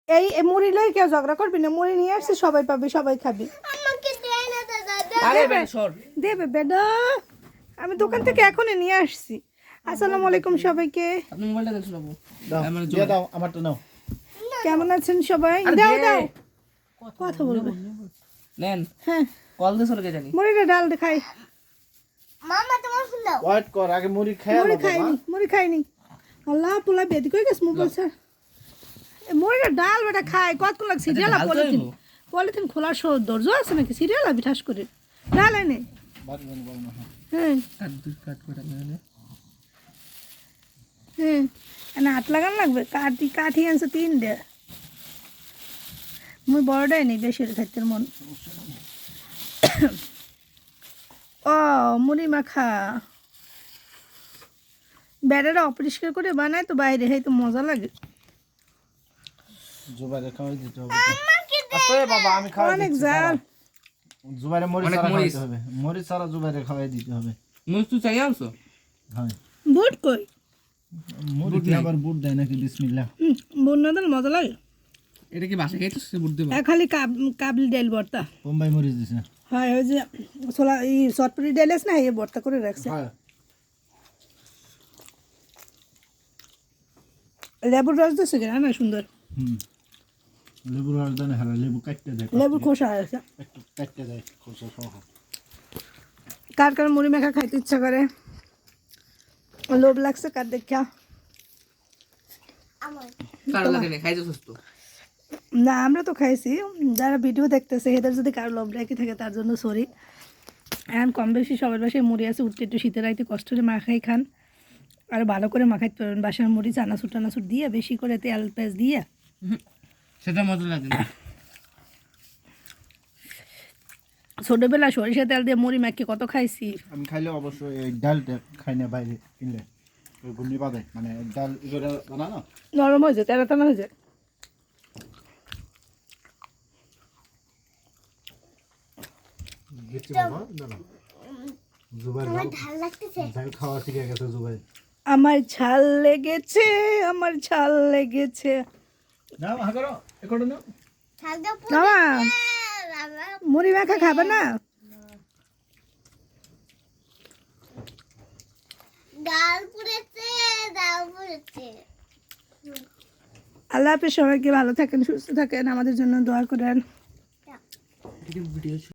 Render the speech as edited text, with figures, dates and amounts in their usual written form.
এই মুড়ি লই কেউ ঝগড়া করবি না, মুড়ি নিয়ে আসছি সবাই পাবে, সবাই খাবি। দেবে বেডা, আমি দোকান থেকে এখনই নিয়ে আসছি। আসসালামু আলাইকুম সবাইকে। কেমন আছেন সবাই? দাও দাও কথা বলবে। হ্যাঁ মুড়িটা ডাল খাই। মুড়ি খাইনি। আল্লাহ পোলা বেদি কই গেছ মোবাইল স্যার। মুড়িটা ডাল বেটা খাই কত লাগ সিরিয়াল পলিথিন খোলার ধৈর্য আছে নাকি? সিরিয়াল আবি ঠাস করে ডাল এনে। হ্যাঁ হ্যাঁ না হাত লাগান লাগবে। কাঠি আনছে 3টে। মুই বড়টাই নেই, বেশি খাইতে মন। ও মুড়ি মাখা বেড়াটা অপরিষ্কার করে বানায় তো বাইরে, হয় তো মজা লাগে। অনেক জাল। বুট কই? বুট না দিলে মজা লাগে। এটা কি বাসা খাইছিস বুট দেব? খালি কাবলি ডাল ভর্তা। বোম্বাই মরিচ দিছে। হ্যাঁ ওই যে ছোলা এই চটপটি ডাল আছে না, এই ভর্তা করে রাখছে। লেবুর রস দিচ্ছে কিনা না সুন্দর। লেবুর রস দেন, হ্যাঁ লেবু কাটতে দেয়। লেবুর খোসা আছে, একটু কাটতে দেয় খোসা সহ। কার কার মুড়ি মাখা খাইতে ইচ্ছা করে? লোভ লাগছে কার দেখা? না আমরা তো খাইছি, যারা ভিডিও দেখতেছে এদের যদি কারো লোভ রাখি থাকে তার জন্য সরি। এখন কম বেশি সবার বাসায় মুড়ি আছে, উঠতে একটু শীতের রাইতে কষ্ট করে মাখাই খান। আর ভালো করে মাখাইতে পারবেন বাসার মুড়ি, চানাচুর টানাচুর দিয়ে বেশি করে তেল পেঁয়াজ দিয়ে, সেটা মজা লাগে না। ছোটবেলা সরিষা তেল দিয়ে মুড়ি মাখিয়ে কত খাইছি। আমি খাইলে অবশ্যই এই ডালটা খাই না, বাইরে কিনলে ওই গুন্ডি বাদে, মানে ডাল এগুলো বানা না নরম হয়ে যায়, তেলা টানা হয়ে যায়। আমার ঝাল লেগেছে, আমার ঝাল লেগেছে। মুড়ি মাখা খাবে না? আল্লাহ হাফেজ, সবাইকে ভালো থাকেন, সুস্থ থাকেন, আমাদের জন্য দোয়া করেন।